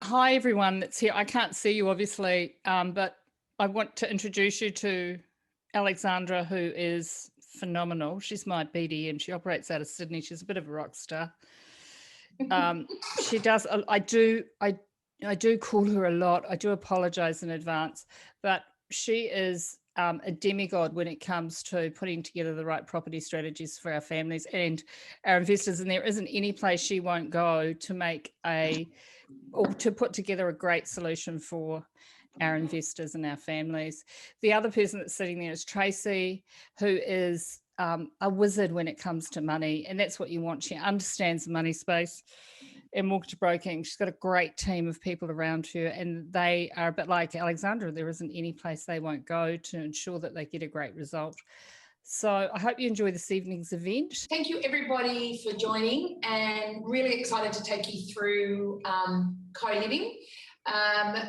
Hi, everyone that's here. I can't see you, obviously, but I want to introduce you to Alexandra, who is phenomenal. She's my BD and she operates out of Sydney. She's a bit of a rock star. She does. I do call her a lot. I do apologise in advance, but she is a demigod when it comes to putting together the right property strategies for our families and our investors. And there isn't any place she won't go to make or to put together a great solution for our investors and our families. The other person that's sitting there is Tracy, who is a wizard when it comes to money, and that's what you want. She understands the money space and mortgage broking. She's got a great team of people around her, and they are a bit like Alexandra. There isn't any place they won't go to ensure that they get a great result. So I hope you enjoy this evening's event. Thank you, everybody, for joining, and really excited to take you through co-living.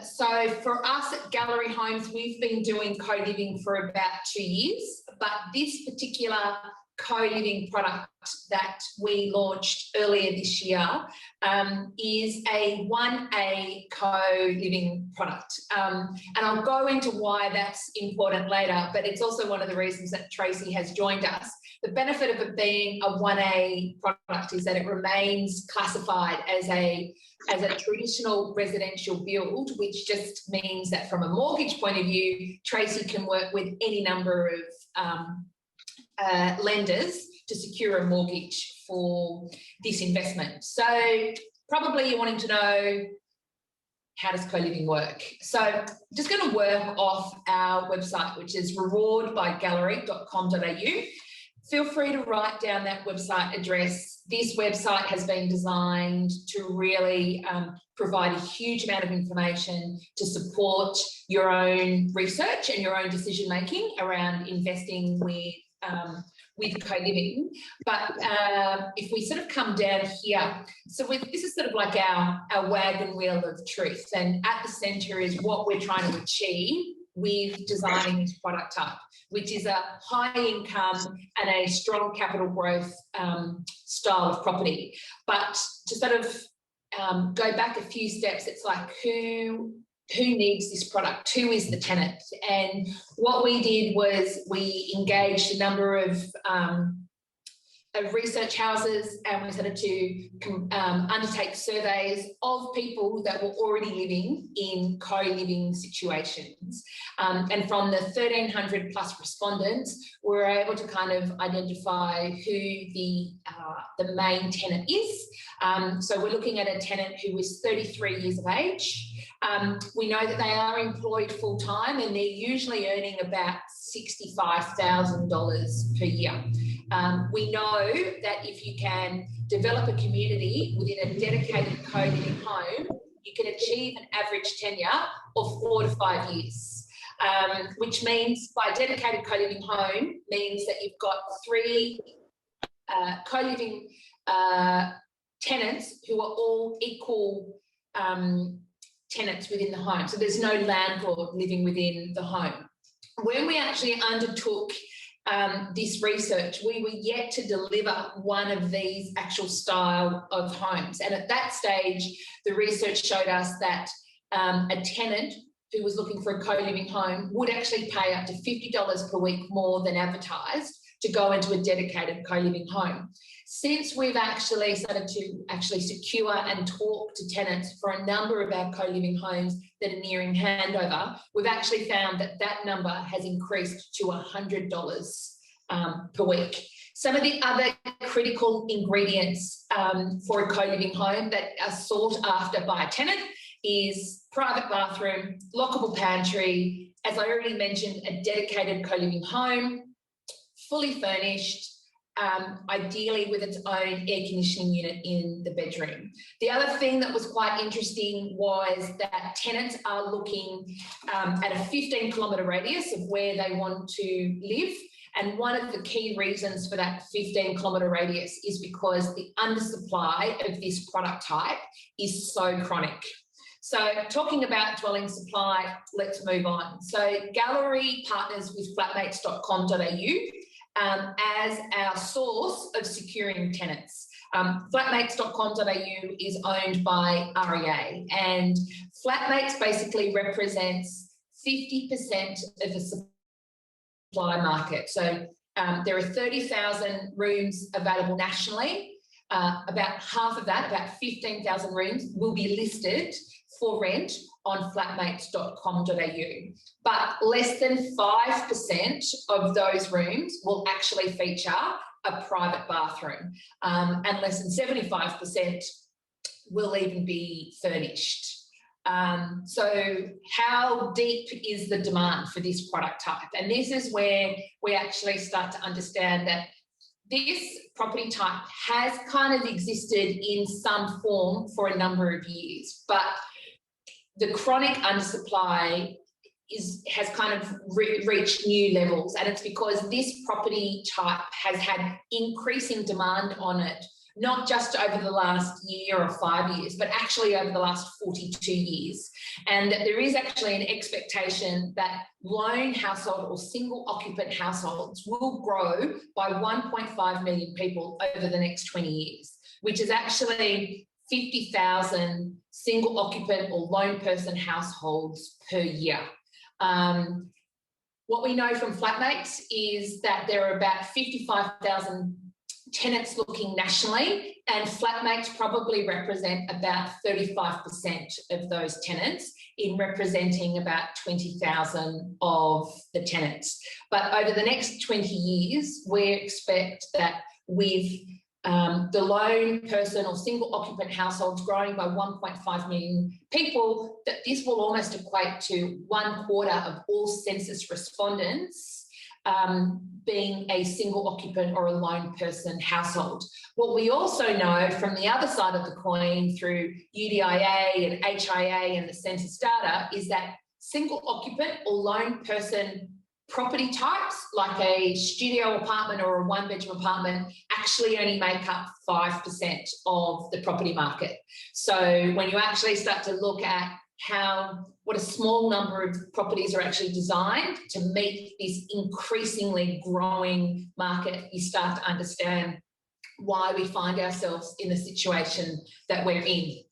So for us at Gallery Homes, we've been doing co-living for about 2 years, but this particular co-living product that we launched earlier this year is a 1A co-living product. And I'll go into why that's important later, but it's also one of the reasons that Tracy has joined us. The benefit of it being a 1A product is that it remains classified as a traditional residential build, which just means that from a mortgage point of view, Tracy can work with any number of lenders to secure a mortgage for this investment. So probably you're wanting to know, how does co-living work? So I'm just going to work off our website, which is rewardbygallery.com.au. Feel free to write down that website address. This website has been designed to really provide a huge amount of information to support your own research and your own decision-making around investing with co-living. But if we sort of come down here, so this is sort of like our wagon wheel of truth, and at the centre is what we're trying to achieve with designing this product up, which is a high income and a strong capital growth style of property. But to sort of go back a few steps, it's like who needs this product? Who is the tenant? And what we did was we engaged a number of research houses, and we started to undertake surveys of people that were already living in co-living situations. And from the 1,300 plus respondents, we were able to kind of identify who the main tenant is. So we're looking at a tenant who is 33 years of age. We know that they are employed full-time, and they're usually earning about $65,000 per year. We know that if you can develop a community within a dedicated co-living home, you can achieve an average tenure of 4 to 5 years, which means by dedicated co-living home means that you've got 3 co-living tenants who are all equal tenants within the home. So there's no landlord living within the home. When we actually undertook this research, we were yet to deliver one of these actual style of homes. And at that stage, the research showed us that a tenant who was looking for a co-living home would actually pay up to $50 per week more than advertised to go into a dedicated co-living home. Since we've actually started to secure and talk to tenants for a number of our co-living homes that are nearing handover, we've actually found that that number has increased to $100 per week. Some of the other critical ingredients for a co-living home that are sought after by a tenant is private bathroom, lockable pantry, as I already mentioned, a dedicated co-living home, fully furnished, ideally with its own air conditioning unit in the bedroom. The other thing that was quite interesting was that tenants are looking at a 15-kilometre radius of where they want to live. And one of the key reasons for that 15-kilometre radius is because the undersupply of this product type is so chronic. So talking about dwelling supply, let's move on. So Gallery partners with flatmates.com.au as our source of securing tenants. Flatmates.com.au is owned by REA, and Flatmates basically represents 50% of the supply market. So there are 30,000 rooms available nationally. About half of that, about 15,000 rooms, will be listed for rent on flatmates.com.au. But less than 5% of those rooms will actually feature a private bathroom, and less than 75% will even be furnished. So how deep is the demand for this product type? And this is where we actually start to understand that this property type has kind of existed in some form for a number of years, but the chronic undersupply has kind of reached new levels, and it's because this property type has had increasing demand on it, not just over the last year or 5 years, but actually over the last 42 years. And that there is actually an expectation that lone household or single occupant households will grow by 1.5 million people over the next 20 years, which is actually 50,000 single occupant or lone person households per year. What we know from Flatmates is that there are about 55,000 tenants looking nationally, and Flatmates probably represent about 35% of those tenants, in representing about 20,000 of the tenants. But over the next 20 years, we expect that with the lone person or single occupant households growing by 1.5 million people, that this will almost equate to 1/4 of all census respondents being a single occupant or a lone person household. What we also know from the other side of the coin through UDIA and HIA and the census data is that single occupant or lone person property types, like a studio apartment or a one-bedroom apartment, actually only make up 5% of the property market. So when you actually start to look at what a small number of properties are actually designed to meet this increasingly growing market, you start to understand why we find ourselves in the situation that we're in.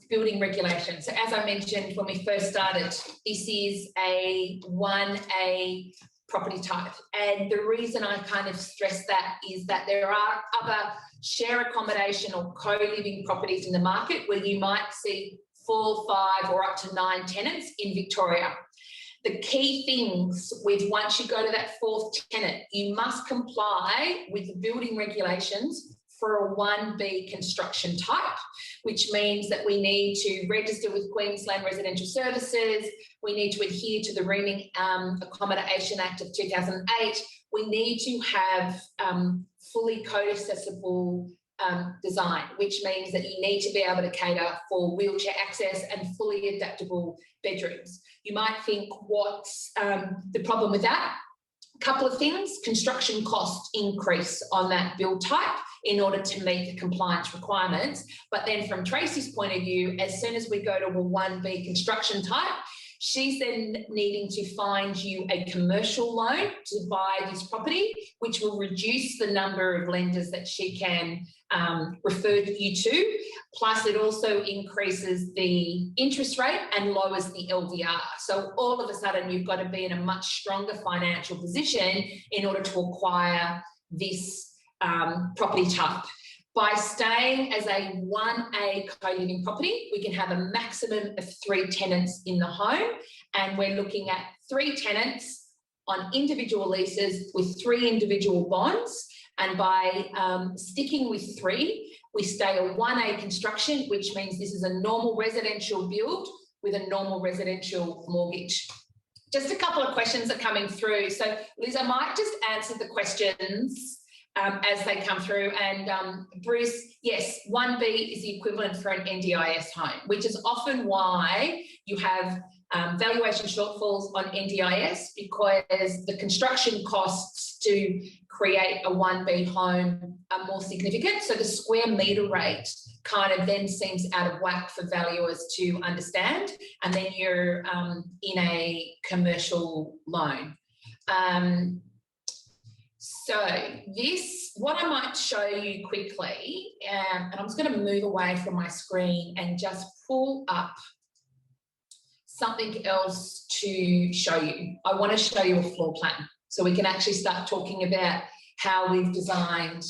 Building regulations. So as I mentioned when we first started, this is a 1A property type. And the reason I kind of stress that is that there are other share accommodation or co-living properties in the market where you might see 4, 5 or up to 9 tenants in Victoria. The key things with once you go to that 4th tenant, you must comply with the building regulations for a 1B construction type, which means that we need to register with Queensland Residential Services, we need to adhere to the Rooming Accommodation Act of 2008, we need to have fully code accessible design, which means that you need to be able to cater for wheelchair access and fully adaptable bedrooms. You might think, what's the problem with that? A couple of things. Construction costs increase on that build type in order to meet the compliance requirements. But then from Tracy's point of view, as soon as we go to a 1B construction type, she's then needing to find you a commercial loan to buy this property, which will reduce the number of lenders that she can refer you to. Plus, it also increases the interest rate and lowers the LVR. So all of a sudden, you've got to be in a much stronger financial position in order to acquire this property type. By staying as a 1A co-living property, we can have a maximum of 3 tenants in the home, and we're looking at 3 tenants on individual leases with 3 individual bonds. And by sticking with 3, we stay a 1A construction, which means this is a normal residential build with a normal residential mortgage. Just a couple of questions are coming through. So Liz, I might just answer the questions as they come through. And Bruce, yes, 1B is the equivalent for an NDIS home, which is often why you have valuation shortfalls on NDIS, because the construction costs to create a 1B home are more significant. So the square metre rate kind of then seems out of whack for valuers to understand, and then you're in a commercial loan. So what I might show you quickly, and I'm just going to move away from my screen and just pull up something else to show you. I want to show you a floor plan so we can actually start talking about how we've designed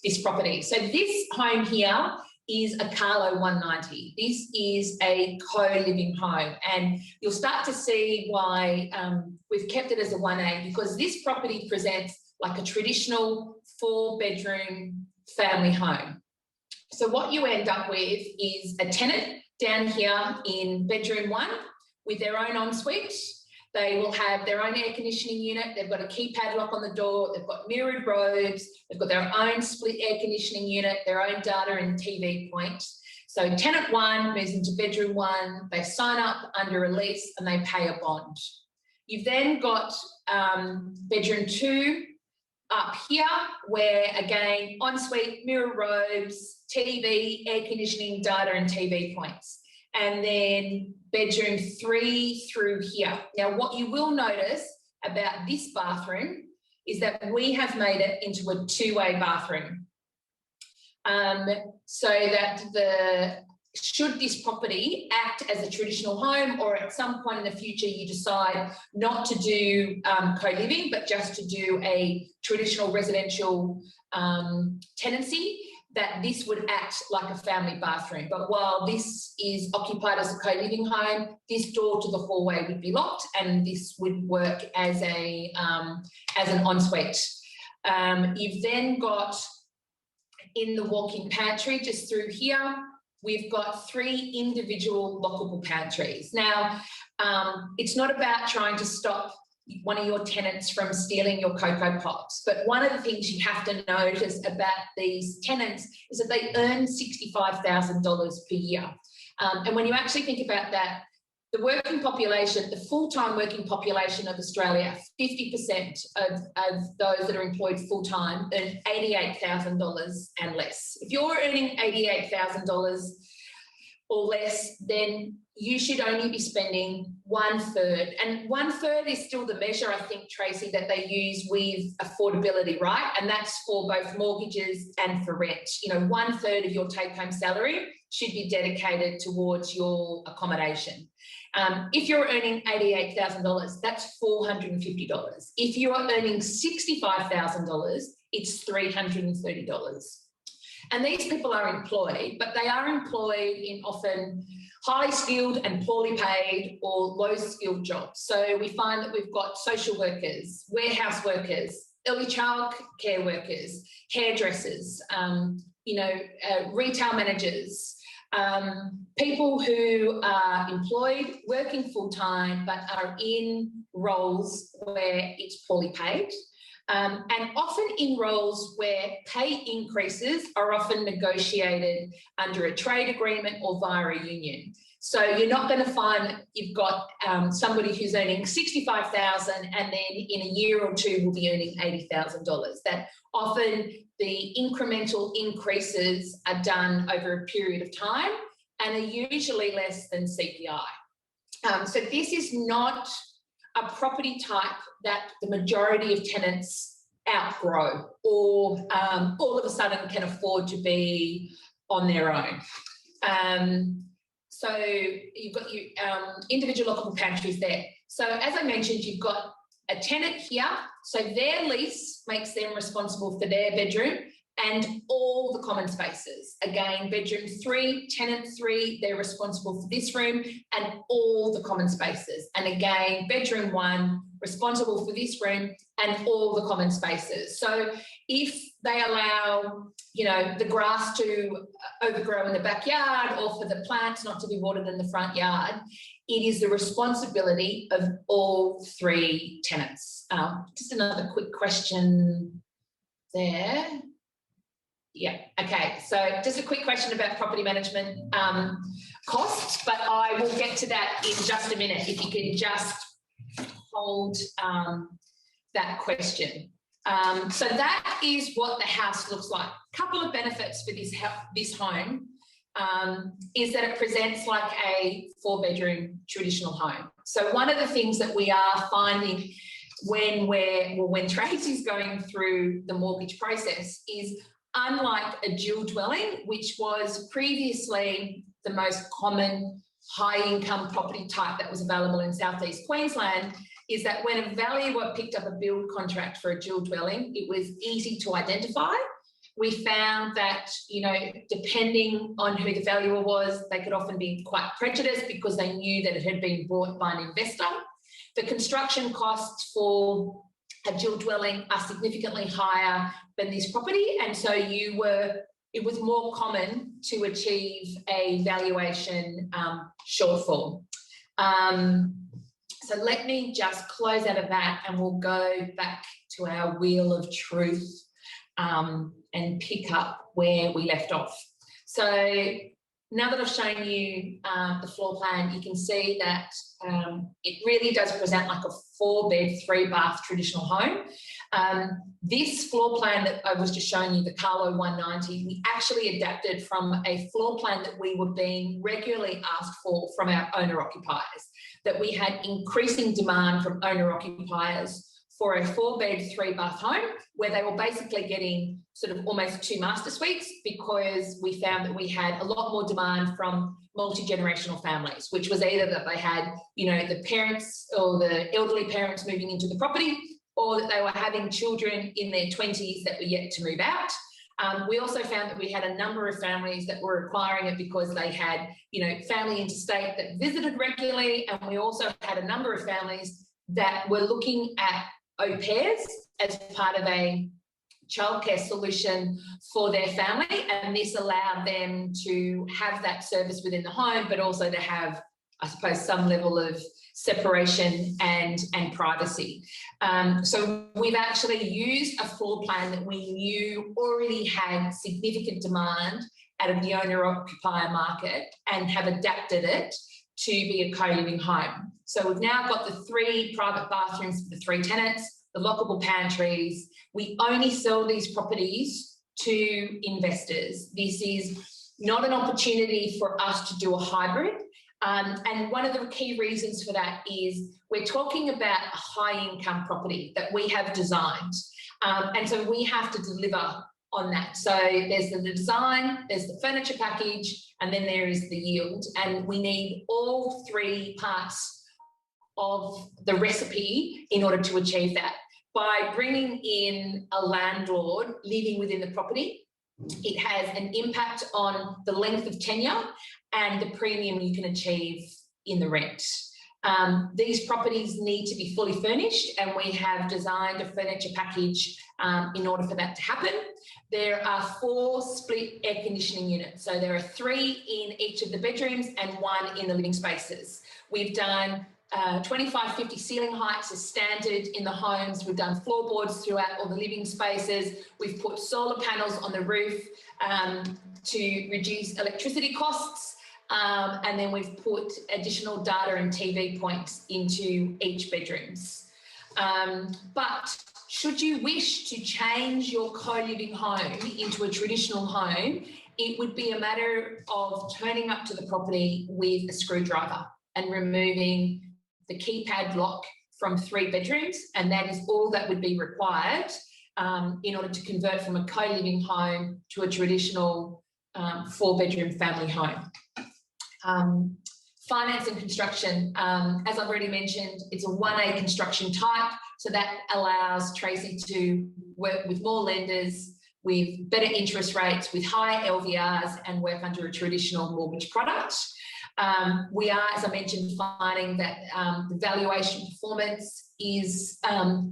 this property. So this home here is a Carlo 190. This is a co-living home, and you'll start to see why we've kept it as a 1A, because this property presents like a traditional 4-bedroom family home. So what you end up with is a tenant down here in bedroom 1 with their own ensuite. They will have their own air conditioning unit. They've got a key padlock on the door. They've got mirrored robes. They've got their own split air conditioning unit, their own data and TV point. So tenant 1 moves into bedroom 1. They sign up under a lease and they pay a bond. You've then got bedroom 2 up here, where again, ensuite, mirror robes, TV, air conditioning, data and TV points. And then bedroom 3 through here. Now, what you will notice about this bathroom is that we have made it into a 2-way bathroom. So that should this property act as a traditional home, or at some point in the future you decide not to do co-living, but just to do a traditional residential tenancy, that this would act like a family bathroom. But while this is occupied as a co-living home, this door to the hallway would be locked, and this would work as an ensuite. You've then got, in the walk-in pantry just through here, we've got 3 individual lockable pantries. Now, it's not about trying to stop one of your tenants from stealing your cocoa pots, but one of the things you have to notice about these tenants is that they earn $65,000 per year. And when you actually think about that, the working population, the full-time working population of Australia, 50% of those that are employed full-time earn $88,000 and less. If you're earning $88,000 or less, then you should only be spending 1/3. And 1/3 is still the measure, I think, Tracy, that they use with affordability, right? And that's for both mortgages and for rent. You know, 1/3 of your take-home salary should be dedicated towards your accommodation. If you're earning $88,000, that's $450. If you are earning $65,000, it's $330. And these people are employed, but they are employed in often highly skilled and poorly paid or low skilled jobs. So we find that we've got social workers, warehouse workers, early child care workers, hairdressers, retail managers, people who are employed, working full time, but are in roles where it's poorly paid. And often in roles where pay increases are often negotiated under a trade agreement or via a union. So you're not going to find that you've got somebody who's earning $65,000 and then in a year or two will be earning $80,000. That often the incremental increases are done over a period of time and are usually less than CPI. So this is not a property type that the majority of tenants outgrow or all of a sudden can afford to be on their own. So you've got your individual lockable pantries there. So as I mentioned, you've got a tenant here. So their lease makes them responsible for their bedroom and all the common spaces. Again, bedroom 3, tenant 3, they're responsible for this room and all the common spaces. And again, bedroom 1, responsible for this room and all the common spaces. So if they allow, the grass to overgrow in the backyard or for the plants not to be watered in the front yard, it is the responsibility of all 3 tenants. Just another quick question there. Yeah, okay. So just a quick question about property management costs, but I will get to that in just a minute. If you can just hold that question. So that is what the house looks like. A couple of benefits for this home is that it presents like a 4-bedroom traditional home. So one of the things that we are finding when Tracy's going through the mortgage process is, unlike a dual dwelling, which was previously the most common high-income property type that was available in southeast Queensland, is that when a valuer picked up a build contract for a dual dwelling, it was easy to identify. We found that, you know, depending on who the valuer was, they could often be quite prejudiced because they knew that it had been bought by an investor. The construction costs for a dual dwelling are significantly higher than this property, and so it was more common to achieve a valuation shortfall. So let me just close out of that and we'll go back to our wheel of truth and pick up where we left off. So now that I've shown you the floor plan, you can see that it really does present like a 4-bed, 3-bath traditional home. This floor plan that I was just showing you, the Carlo 190, we actually adapted from a floor plan that we were being regularly asked for from our owner-occupiers, that we had increasing demand from owner-occupiers for a 4-bed, 3-bath home where they were basically getting sort of almost 2 master suites, because we found that we had a lot more demand from multi-generational families, which was either that they had, you know, the parents or the elderly parents moving into the property, or that they were having children in their 20s that were yet to move out. We also found that we had a number of families that were acquiring it because they had, you know, family interstate that visited regularly, and we also had a number of families that were looking at au pairs as part of a childcare solution for their family, and this allowed them to have that service within the home, but also to have, I suppose, some level of separation and privacy. So we've actually used a floor plan that we knew already had significant demand out of the owner-occupier market and have adapted it to be a co-living home. So we've now got the 3 private bathrooms for the 3 tenants, the lockable pantries. We only sell these properties to investors. This is not an opportunity for us to do a hybrid. And one of the key reasons for that is we're talking about a high-income property that we have designed. And so we have to deliver on that. So there's the design, there's the furniture package, and then there is the yield. And we need all 3 parts of the recipe in order to achieve that. By bringing in a landlord living within the property, it has an impact on the length of tenure and the premium you can achieve in the rent. These properties need to be fully furnished, and we have designed a furniture package in order for that to happen. There are 4 split air conditioning units. So there are 3 in each of the bedrooms and 1 in the living spaces. We've done 25-50 ceiling heights as standard in the homes. We've done floorboards throughout all the living spaces. We've put solar panels on the roof to reduce electricity costs. And then we've put additional data and TV points into each bedrooms. But should you wish to change your co-living home into a traditional home, it would be a matter of turning up to the property with a screwdriver and removing the keypad lock from 3 bedrooms, and that is all that would be required in order to convert from a co-living home to a traditional 4-bedroom family home. Finance and construction, as I've already mentioned, it's a 1A construction type, so that allows Tracy to work with more lenders, with better interest rates, with higher LVRs, and work under a traditional mortgage product. We are, as I mentioned, finding that the valuation performance is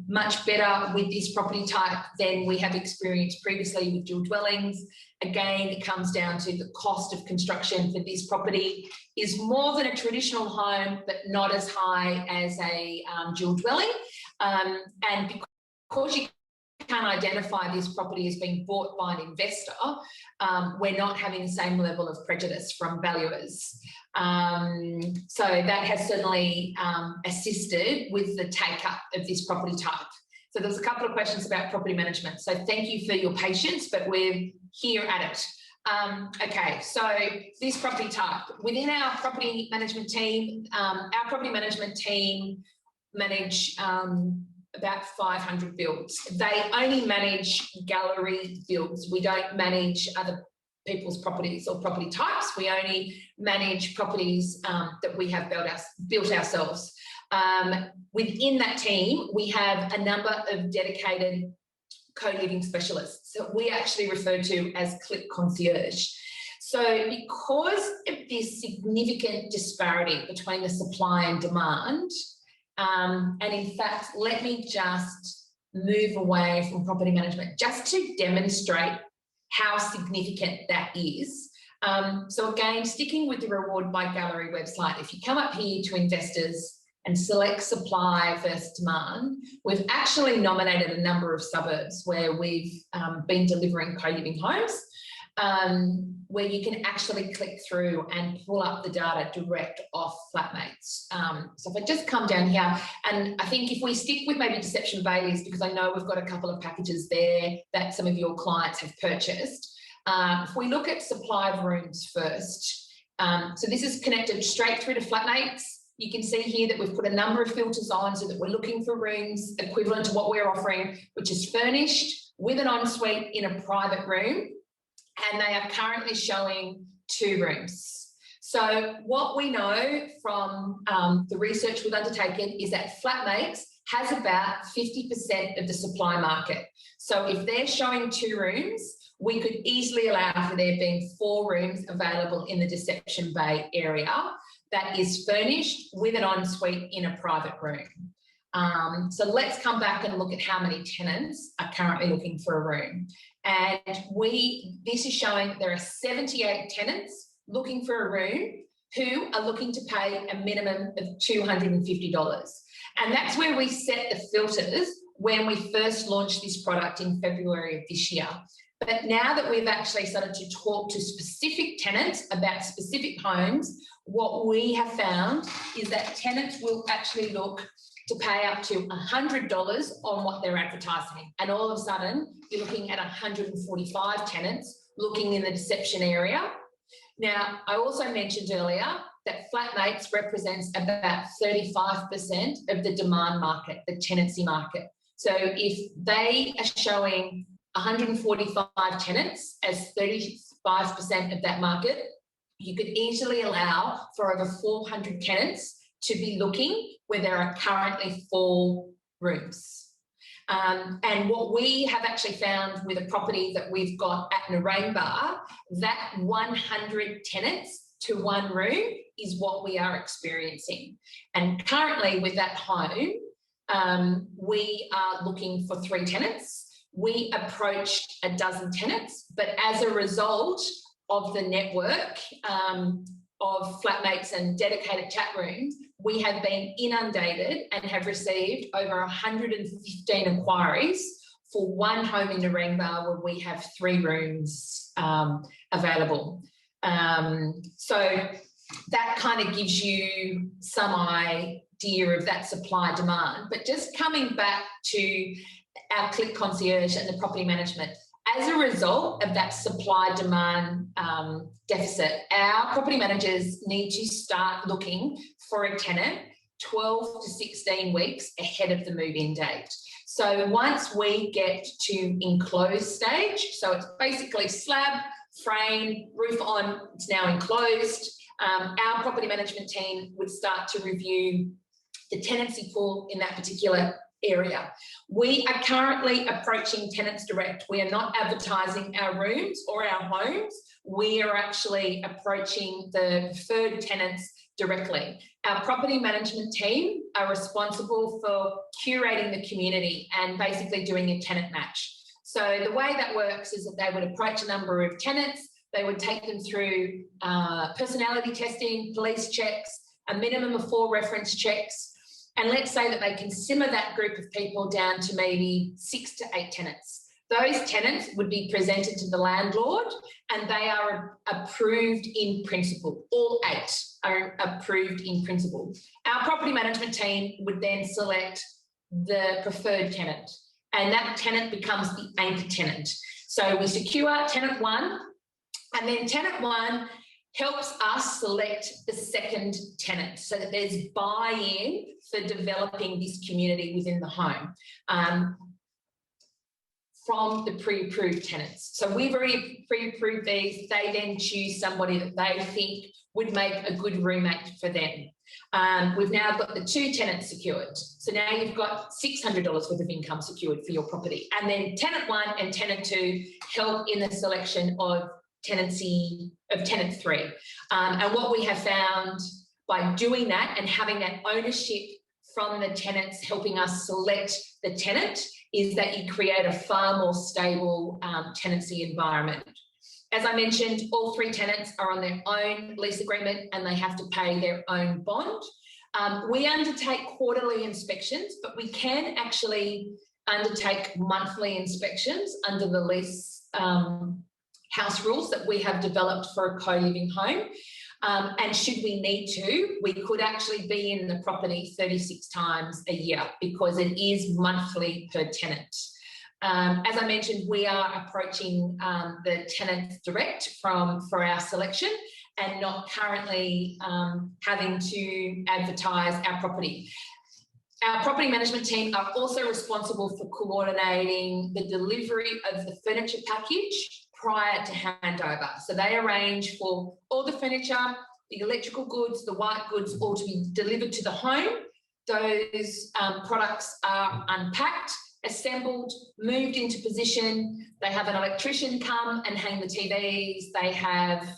much better with this property type than we have experienced previously with dual dwellings. Again, it comes down to the cost of construction for this property is more than a traditional home, but not as high as a dual dwelling. And because you can't identify this property as being bought by an investor, we're not having the same level of prejudice from valuers. So that has certainly assisted with the take-up of this property type. So there's a couple of questions about property management. So thank you for your patience, but we're here at it. Okay, so this property type. Within our property management team, manage about 500 builds. They only manage gallery builds. We don't manage other people's properties or property types. We only manage properties that we have built ourselves. Within that team, we have a number of dedicated co-living specialists that we actually refer to as click concierge. So because of this significant disparity between the supply and demand, and in fact, let me just move away from property management just to demonstrate how significant that is. So again, sticking with the Reward by Gallery website, if you come up here to investors and select supply versus demand, we've actually nominated a number of suburbs where we've been delivering co-living homes, where you can actually click through and pull up the data direct off Flatmates. So if I just come down here, and I think if we stick with maybe Deception Baileys, because I know we've got a couple of packages there that some of your clients have purchased. If we look at supply of rooms first, so this is connected straight through to Flatmates. You can see here that we've put a number of filters on so that we're looking for rooms equivalent to what we're offering, which is furnished with an ensuite in a private room, and they are currently showing 2 rooms. So what we know from the research we've undertaken is that Flatmates has about 50% of the supply market. So if they're showing 2 rooms, we could easily allow for there being 4 rooms available in the Deception Bay area that is furnished with an ensuite in a private room. So let's come back and look at how many tenants are currently looking for a room. And this is showing there are 78 tenants looking for a room who are looking to pay a minimum of $250. And that's where we set the filters when we first launched this product in February of this year. But now that we've actually started to talk to specific tenants about specific homes, what we have found is that tenants will actually look to pay up to $100 on what they're advertising. And all of a sudden, you're looking at 145 tenants looking in the Deception area. Now, I also mentioned earlier that Flatmates represents about 35% of the demand market, the tenancy market. So if they are showing 145 tenants as 35% of that market, you could easily allow for over 400 tenants to be looking where there are currently 4 rooms. And what we have actually found with a property that we've got at Narangba, that 100 tenants to 1 room is what we are experiencing. And currently with that home, we are looking for 3 tenants. We approached a dozen tenants, but as a result of the network of Flatmates and dedicated chat rooms, we have been inundated and have received over 115 inquiries for 1 home in Narangba where we have 3 rooms available. So that kind of gives you some idea of that supply demand. But just coming back to our click concierge and the property management, as a result of that supply demand deficit, our property managers need to start looking for a tenant 12 to 16 weeks ahead of the move-in date. So once we get to enclosed stage, so it's basically slab, frame, roof on, it's now enclosed, our property management team would start to review the tenancy pool in that particular area. We are currently approaching tenants direct. We are not advertising our rooms or our homes. We are actually approaching the preferred tenants directly. Our property management team are responsible for curating the community and basically doing a tenant match. So the way that works is that they would approach a number of tenants, they would take them through personality testing, police checks, a minimum of 4 reference checks, and let's say that they can simmer that group of people down to maybe 6 to 8 tenants. Those tenants would be presented to the landlord and they are approved in principle. All 8 are approved in principle. Our property management team would then select the preferred tenant and that tenant becomes the anchor tenant. So we secure tenant 1 and then tenant 1, helps us select the second tenant so that there's buy-in for developing this community within the home from the pre-approved tenants. So we've already pre-approved these. They then choose somebody that they think would make a good roommate for them. We've now got the 2 tenants secured. So now you've got $600 worth of income secured for your property. And then tenant 1 and tenant 2 help in the selection of tenant 3. And what we have found by doing that and having that ownership from the tenants helping us select the tenant is that you create a far more stable tenancy environment. As I mentioned, all 3 tenants are on their own lease agreement and they have to pay their own bond. We undertake quarterly inspections, but we can actually undertake monthly inspections under the lease house rules that we have developed for a co-living home. And should we need to, we could actually be in the property 36 times a year because it is monthly per tenant. As I mentioned, we are approaching the tenants direct for our selection and not currently having to advertise our property. Our property management team are also responsible for coordinating the delivery of the furniture package prior to handover. So they arrange for all the furniture, the electrical goods, the white goods, all to be delivered to the home. Those products are unpacked, assembled, moved into position. They have an electrician come and hang the TVs. They have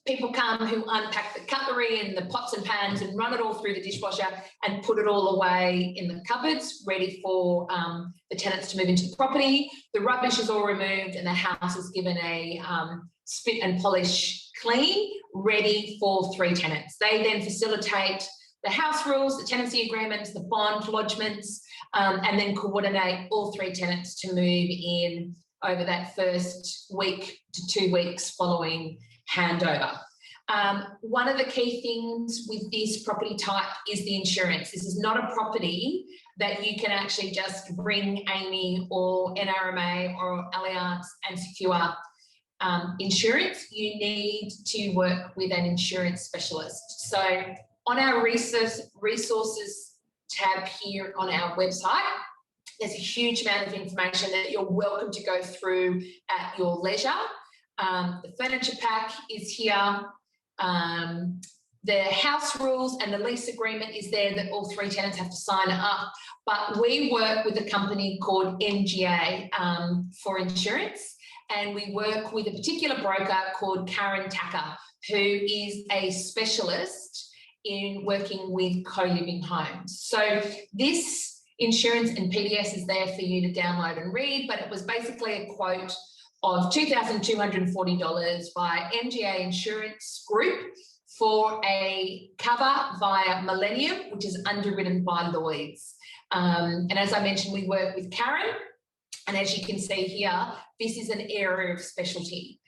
people come who unpack the cutlery and the pots and pans and run it all through the dishwasher and put it all away in the cupboards, ready for the tenants to move into the property. The rubbish is all removed and the house is given a spit and polish clean, ready for 3 tenants. They then facilitate the house rules, the tenancy agreements, the bond lodgements, and then coordinate all 3 tenants to move in over that first week to 2 weeks following handover. One of the key things with this property type is the insurance. This is not a property that you can actually just bring Amy or NRMA or Allianz and secure insurance. You need to work with an insurance specialist. So on our resources tab here on our website, there's a huge amount of information that you're welcome to go through at your leisure. The furniture pack is here. The house rules and the lease agreement is there that all 3 tenants have to sign up. But we work with a company called MGA for insurance, and we work with a particular broker called Karen Tacker, who is a specialist in working with co-living homes. So this insurance and PDS is there for you to download and read, but it was basically a quote of $2,240 by MGA Insurance Group for a cover via Millennium, which is underwritten by Lloyd's. And as I mentioned, we work with Karen, and as you can see here, this is an area of specialty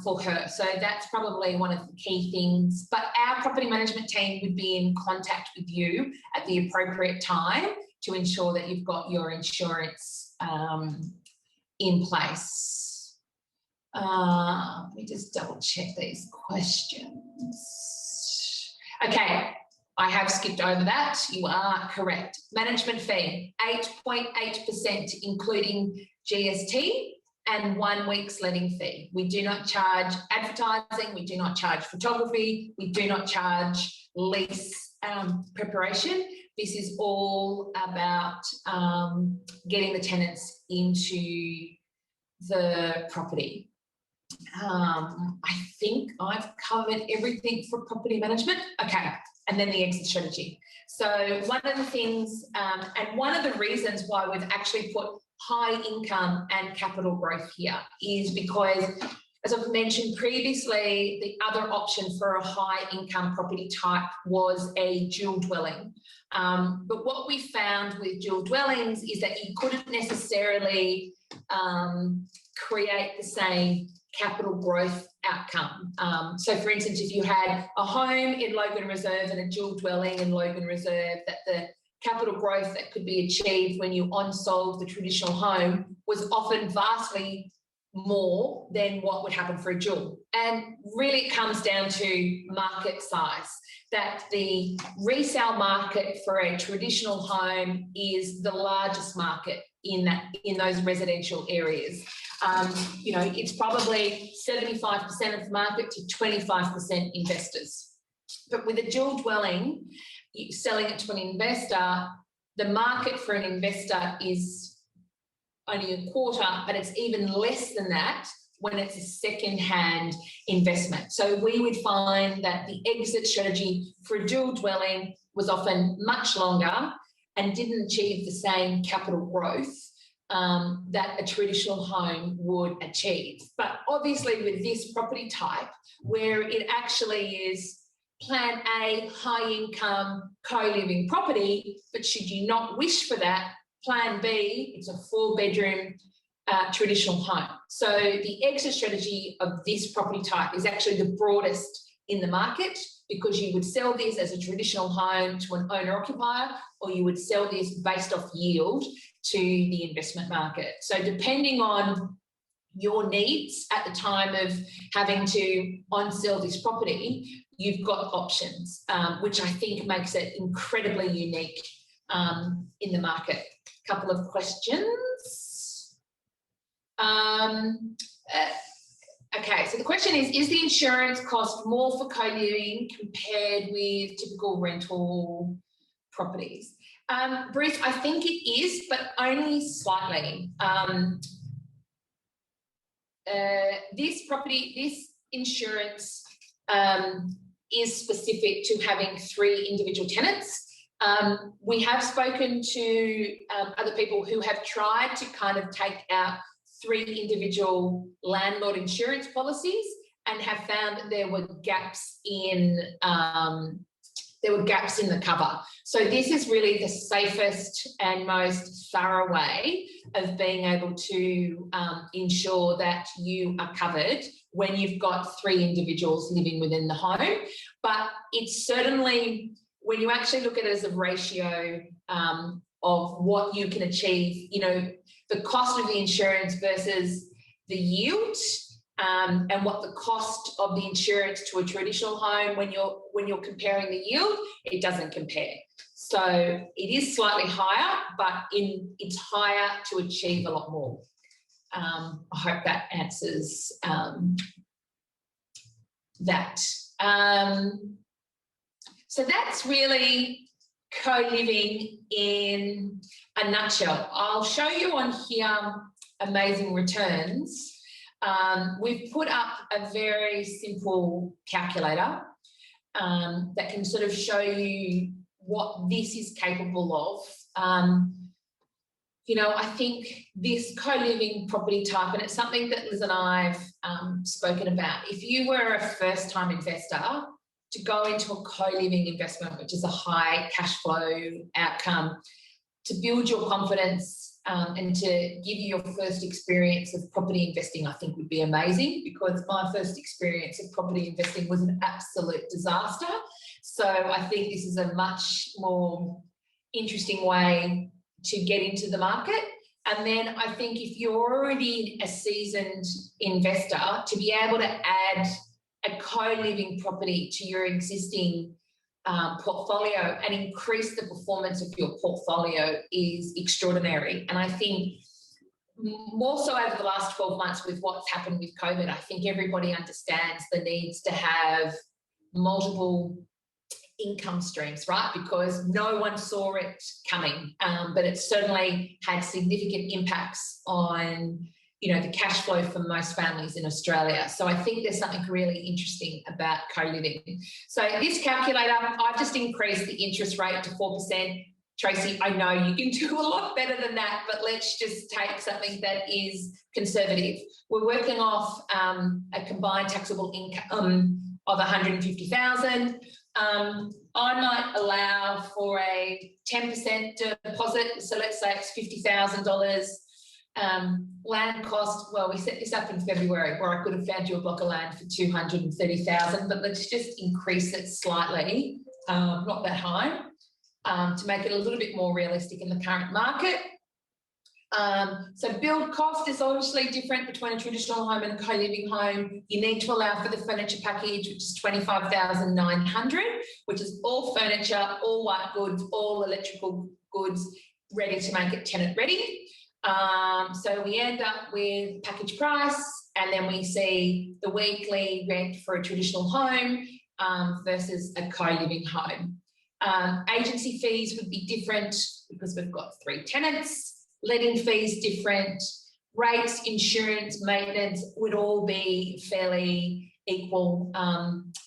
for her. So that's probably one of the key things. But our property management team would be in contact with you at the appropriate time to ensure that you've got your insurance in place. Let me just double check these questions. Okay, I have skipped over that. You are correct. Management fee, 8.8%, including GST and 1 week's letting fee. We do not charge advertising. We do not charge photography. We do not charge lease preparation. This is all about getting the tenants into the property. I think I've covered everything for property management. Okay, and then the exit strategy. So one of the things, and one of the reasons why we've actually put high income and capital growth here is because, as I've mentioned previously, the other option for a high income property type was a dual dwelling. But what we found with dual dwellings is that you couldn't necessarily create the same capital growth outcome. So for instance, if you had a home in Logan Reserve and a dual dwelling in Logan Reserve, that the capital growth that could be achieved when you on-sold the traditional home was often vastly more than what would happen for a dual. And really it comes down to market size, that the resale market for a traditional home is the largest market in those residential areas. You know, it's probably 75% of the market to 25% investors. But with a dual dwelling, selling it to an investor, the market for an investor is only a quarter, but it's even less than that when it's a second-hand investment. So we would find that the exit strategy for a dual dwelling was often much longer and didn't achieve the same capital growth that a traditional home would achieve. But obviously with this property type, where it actually is Plan A, high income, co-living property, but should you not wish for that, Plan B, it's a 4-bedroom traditional home. So the exit strategy of this property type is actually the broadest in the market, because you would sell this as a traditional home to an owner-occupier, or you would sell this based off yield to the investment market. So depending on your needs at the time of having to on-sell this property, you've got options, which I think makes it incredibly unique in the market. Couple of questions. Okay, so the question is the insurance cost more for co-living compared with typical rental properties? Bruce, I think it is, but only slightly. This insurance is specific to having 3 individual tenants. We have spoken to other people who have tried to kind of take out 3 individual landlord insurance policies and have found that there were gaps in the cover. So this is really the safest and most thorough way of being able to ensure that you are covered when you've got 3 individuals living within the home. But it's certainly, when you actually look at it as a ratio of what you can achieve, you know, the cost of the insurance versus the yield, and what the cost of the insurance to a traditional home, when you're comparing the yield, it doesn't compare. So it is slightly higher, but it's higher to achieve a lot more. I hope that answers that. So that's really co-living in a nutshell. I'll show you on here amazing returns. We've put up a very simple calculator that can sort of show you what this is capable of. You know, I think this co-living property type, and it's something that Liz and I have spoken about, if you were a first-time investor, to go into a co-living investment, which is a high cash flow outcome, to build your confidence and to give you your first experience of property investing, I think would be amazing, because my first experience of property investing was an absolute disaster. So I think this is a much more interesting way to get into the market. And then I think if you're already a seasoned investor, to be able to add a co-living property to your existing portfolio and increase the performance of your portfolio is extraordinary. And I think more so over the last 12 months with what's happened with COVID, I think everybody understands the needs to have multiple income streams, right? Because no one saw it coming, but it certainly had significant impacts on, you know, the cash flow for most families in Australia. So I think there's something really interesting about co-living. So this calculator, I've just increased the interest rate to 4%. Tracy, I know you can do a lot better than that, but let's just take something that is conservative. We're working off a combined taxable income of $150,000. I might allow for a 10% deposit, so let's say it's $50,000. Land cost, well, we set this up in February where I could have found you a block of land for $230,000, but let's just increase it slightly, not that high, to make it a little bit more realistic in the current market. So build cost is obviously different between a traditional home and a co-living home. You need to allow for the furniture package, which is $25,900, which is all furniture, all white goods, all electrical goods, ready to make it tenant ready. So we end up with package price, and then we see the weekly rent for a traditional home versus a co-living home. Agency fees would be different because we've got 3 tenants. Letting fees different. Rates, insurance, maintenance would all be fairly equal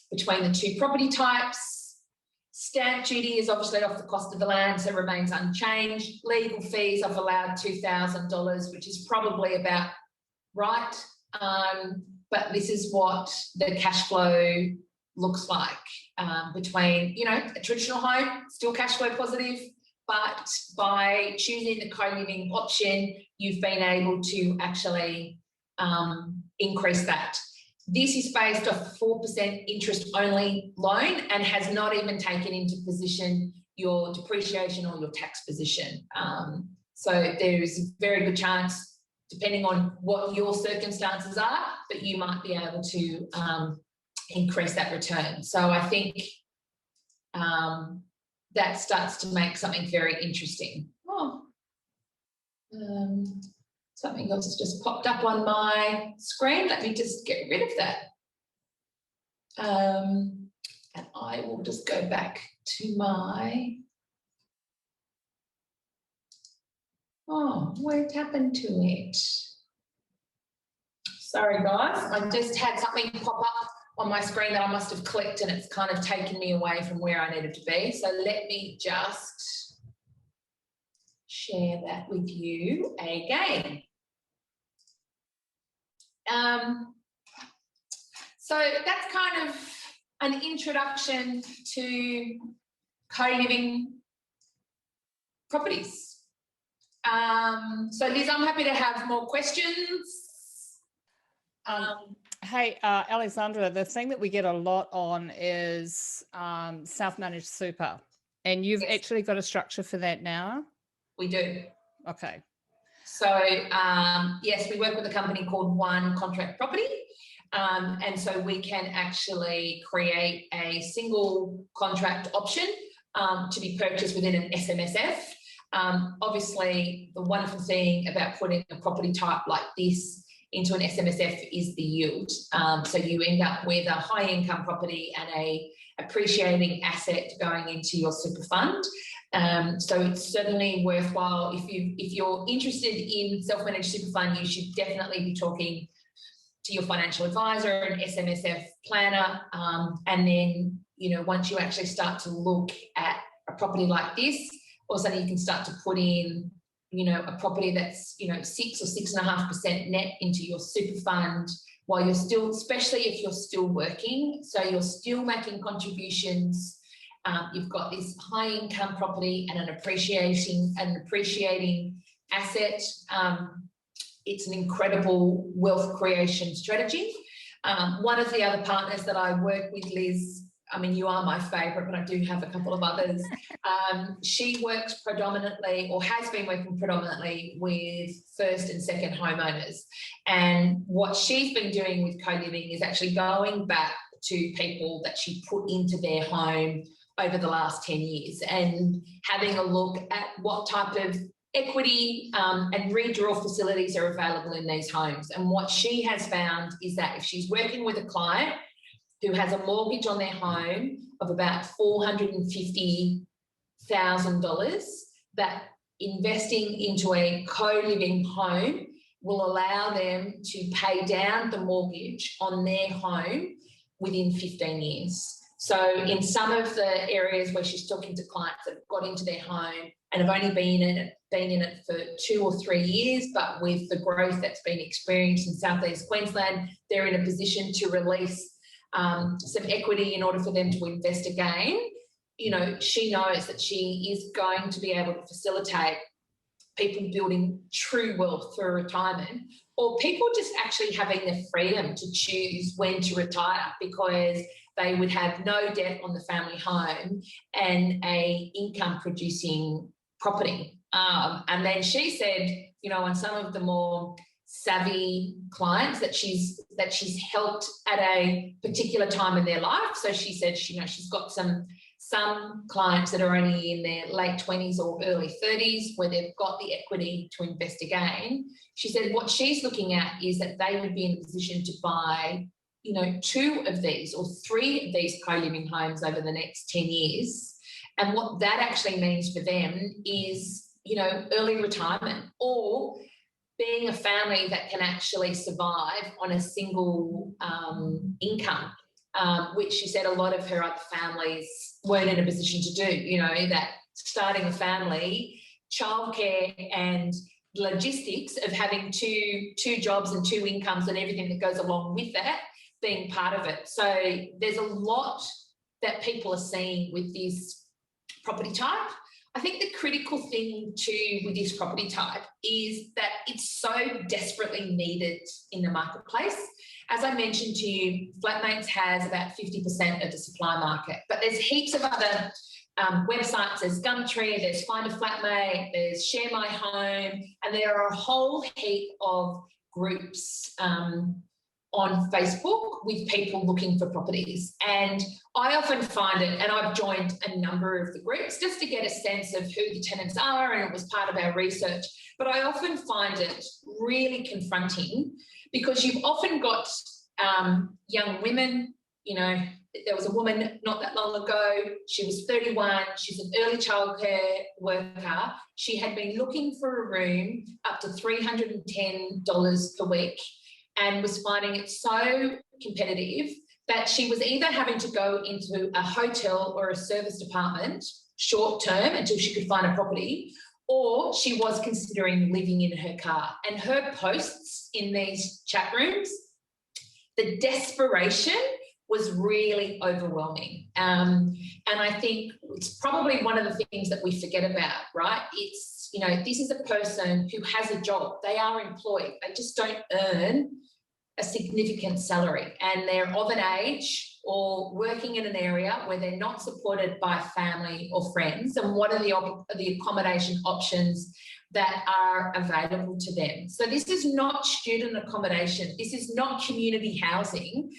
between the 2 property types. Stamp duty is obviously off the cost of the land, so remains unchanged. Legal fees, I've allowed $2,000, which is probably about right. But this is what the cash flow looks like between, a traditional home, still cash flow positive, but by choosing the co-living option, you've been able to actually increase that. This is based off 4% interest-only loan and has not even taken into position your depreciation or your tax position. So there is a very good chance, depending on what your circumstances are, that you might be able to increase that return. So I think that starts to make something very interesting. Something else has just popped up on my screen. Let me just get rid of that. And I will just go back to my... what happened to it? Sorry, guys. I just had something pop up on my screen that I must have clicked, and it's kind of taken me away from where I needed to be. So let me just share that with you again. So that's kind of an introduction to co-living properties. So Liz, I'm happy to have more questions. Hey, Alexandra, the thing that we get a lot on is self-managed super, and you've actually got a structure for that now? We do. Okay. So, yes, we work with a company called One Contract Property, and so we can actually create a single contract option to be purchased within an SMSF. Obviously, the wonderful thing about putting a property type like this into an SMSF is the yield. So you end up with a high income property and a appreciating asset going into your super fund. So it's certainly worthwhile. If you're interested in self-managed super fund, you should definitely be talking to your financial advisor, an SMSF planner, and then once you actually start to look at a property like this, all of a sudden you can start to put in a property that's 6 or 6.5% net into your super fund while you're still, especially if you're still working, so you're still making contributions. You've got this high income property and an appreciating asset. It's an incredible wealth creation strategy. One of the other partners that I work with, Liz, I mean, you are my favourite, but I do have a couple of others. She works predominantly, or has been working predominantly, with first and second homeowners. And what she's been doing with co-living is actually going back to people that she put into their home over the last 10 years and having a look at what type of equity and redraw facilities are available in these homes. And what she has found is that if she's working with a client who has a mortgage on their home of about $450,000, that investing into a co-living home will allow them to pay down the mortgage on their home within 15 years. So in some of the areas where she's talking to clients that have got into their home and have only been in it for 2 or 3 years, but with the growth that's been experienced in Southeast Queensland, they're in a position to release some equity in order for them to invest again. She knows that she is going to be able to facilitate people building true wealth for retirement, or people just actually having the freedom to choose when to retire, because they would have no debt on the family home and a income producing property. And then she said, you know, on some of the more savvy clients that she's helped at a particular time in their life. So she said, you know, she's got some clients that are only in their late 20s or early 30s where they've got the equity to invest again. She said what she's looking at is that they would be in a position to buy, you know, 2 of these or 3 of these co-living homes over the next 10 years. And what that actually means for them is, you know, early retirement or being a family that can actually survive on a single income, which she said a lot of her other families weren't in a position to do, you know, that starting a family, childcare and logistics of having two jobs and 2 incomes and everything that goes along with that being part of it. So there's a lot that people are seeing with this property type. I think the critical thing too with this property type is that it's so desperately needed in the marketplace. As I mentioned to you, Flatmates has about 50% of the supply market, but there's heaps of other websites. There's Gumtree, there's Find a Flatmate, there's Share My Home, and there are a whole heap of groups on Facebook with people looking for properties. And I often find it, and I've joined a number of the groups just to get a sense of who the tenants are, and it was part of our research. But I often find it really confronting because you've often got young women, you know, there was a woman not that long ago, she was 31, she's an early childcare worker. She had been looking for a room up to $310 per week and was finding it so competitive that she was either having to go into a hotel or a service department short term until she could find a property, or she was considering living in her car. And her posts in these chat rooms, the desperation was really overwhelming. And I think it's probably one of the things that we forget about, right? It's, you know, this is a person who has a job. They are employed. They just don't earn a significant salary, and they're of an age or working in an area where they're not supported by family or friends. And what are the accommodation options that are available to them? So this is not student accommodation. This is not community housing.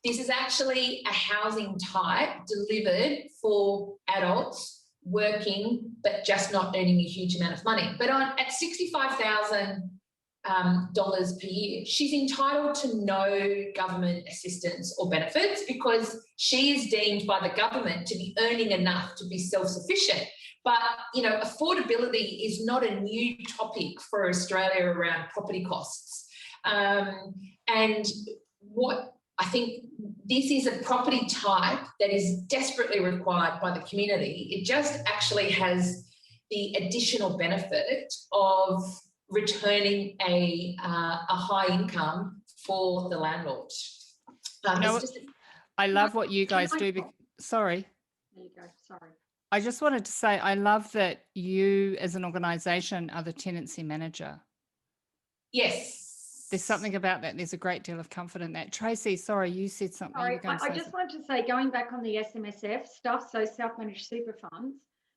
This is actually a housing type delivered for adults working but just not earning a huge amount of money. But at $65,000 per year, she's entitled to no government assistance or benefits because she is deemed by the government to be earning enough to be self-sufficient. But, you know, affordability is not a new topic for Australia around property costs. And what I think this is a property type that is desperately required by the community. It just actually has the additional benefit of returning a high income for the landlord. I love what you guys do. Sorry. There you go. Sorry. I just wanted to say I love that you as an organisation are the tenancy manager. Yes. There's something about that. There's a great deal of comfort in that. Tracy, sorry, you said something. Sorry, I just wanted to say, going back on the SMSF stuff, so self-managed super funds,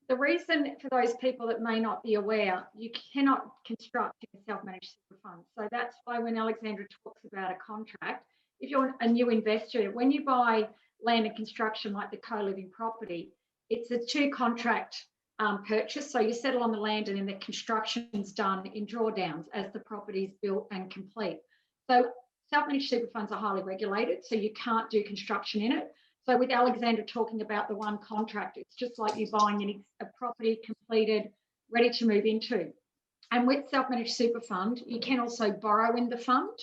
the reason for those people that may not be aware, you cannot construct in self-managed super funds. So that's why when Alexandra talks about a contract, if you're a new investor, when you buy land and construction like the co-living property, it's a 2-contract purchase. So you settle on the land and then the construction's done in drawdowns as the property is built and complete. So self-managed super funds are highly regulated, so you can't do construction in it. So with Alexandra talking about the 1 contract, it's just like you buying a property completed, ready to move into. And with self-managed super fund, you can also borrow in the fund.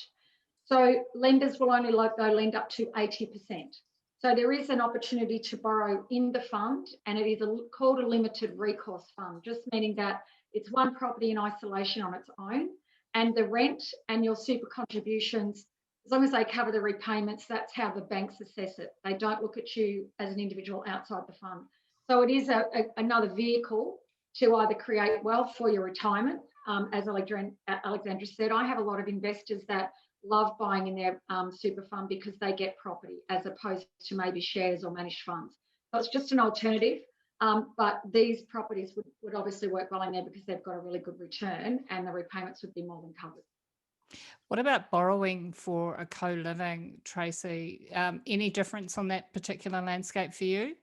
So lenders will only lend up to 80%. So there is an opportunity to borrow in the fund, and it is called a limited recourse fund, just meaning that it's 1 property in isolation on its own, and the rent and your super contributions, as long as they cover the repayments, that's how the banks assess it. They don't look at you as an individual outside the fund. So it is another vehicle to either create wealth for your retirement. As Alexandra said, I have a lot of investors that love buying in their super fund because they get property as opposed to maybe shares or managed funds. So it's just an alternative. But these properties would obviously work well in there because they've got a really good return and the repayments would be more than covered. What about borrowing for a co-living, Tracy? Any difference on that particular landscape for you?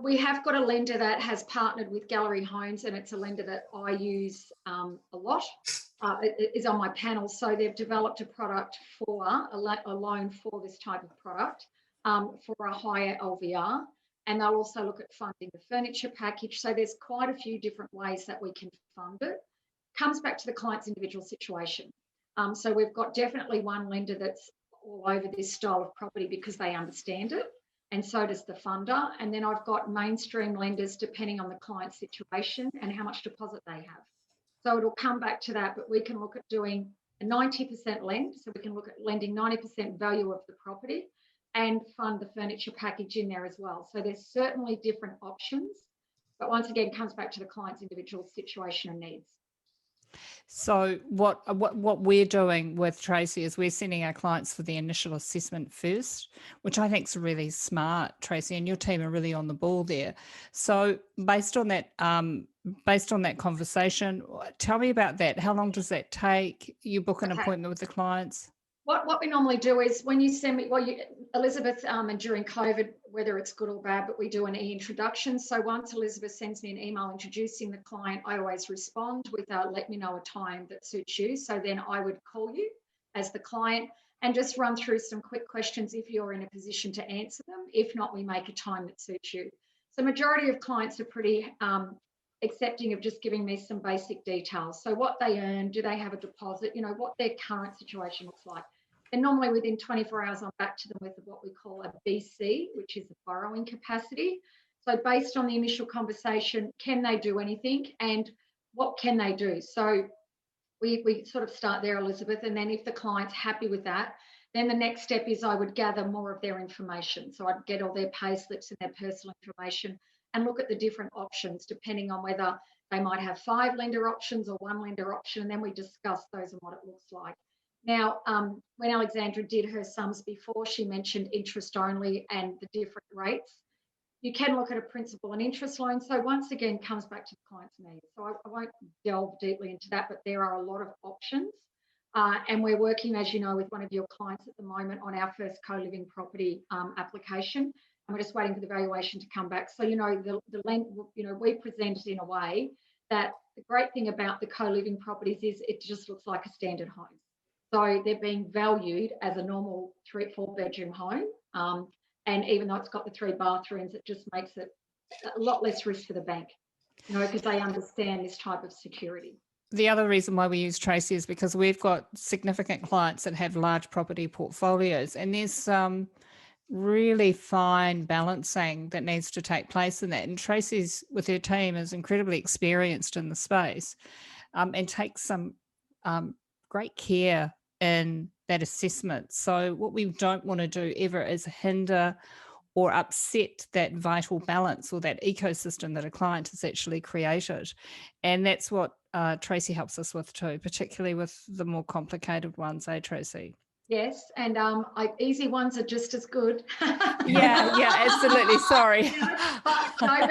We have got a lender that has partnered with Gallery Homes, and it's a lender that I use a lot. It is on my panel. So they've developed a product for a loan for this type of product for a higher LVR. And they'll also look at funding the furniture package. So there's quite a few different ways that we can fund it. Comes back to the client's individual situation. So we've got definitely one lender that's all over this style of property because they understand it, and so does the funder. And then I've got mainstream lenders depending on the client's situation and how much deposit they have. So it'll come back to that, but we can look at doing a 90% lend. So we can look at lending 90% value of the property and fund the furniture package in there as well. So there's certainly different options, but once again, it comes back to the client's individual situation and needs. So what we're doing with Tracy is we're sending our clients for the initial assessment first, which I think is really smart, Tracy, and your team are really on the ball there. So based on that conversation, tell me about that. How long does that take? You book an appointment with the clients? What we normally do is when you send me, Elizabeth, and during COVID, whether it's good or bad, but we do an e-introduction. So once Elizabeth sends me an email introducing the client, I always respond with let me know a time that suits you. So then I would call you as the client and just run through some quick questions if you're in a position to answer them. If not, we make a time that suits you. So majority of clients are pretty accepting of just giving me some basic details. So what they earn, do they have a deposit, what their current situation looks like. And normally within 24 hours, I'm back to them with what we call a BC, which is a borrowing capacity. So based on the initial conversation, can they do anything and what can they do? So we sort of start there, Elizabeth, and then if the client's happy with that, then the next step is I would gather more of their information. So I'd get all their pay slips and their personal information and look at the different options depending on whether they might have 5 lender options or 1 lender option, and then we discuss those and what it looks like. Now, when Alexandra did her sums before, she mentioned interest only and the different rates. You can look at a principal and interest loan. So once again, comes back to the client's needs. So I won't delve deeply into that, but there are a lot of options. And we're working, as you know, with one of your clients at the moment on our first co-living property application. And we're just waiting for the valuation to come back. So, we present it in a way that the great thing about the co-living properties is it just looks like a standard home. So they're being valued as a normal 3-4 bedroom home. And even though it's got the 3 bathrooms, it just makes it a lot less risk for the bank, because they understand this type of security. The other reason why we use Tracy is because we've got significant clients that have large property portfolios, and there's some really fine balancing that needs to take place in that. And Tracy's with her team is incredibly experienced in the space and takes some great care in that assessment. So what we don't want to do ever is hinder or upset that vital balance or that ecosystem that a client has actually created. And that's what Tracy helps us with too, particularly with the more complicated ones, Tracy? Yes, and easy ones are just as good. yeah, absolutely. Sorry. I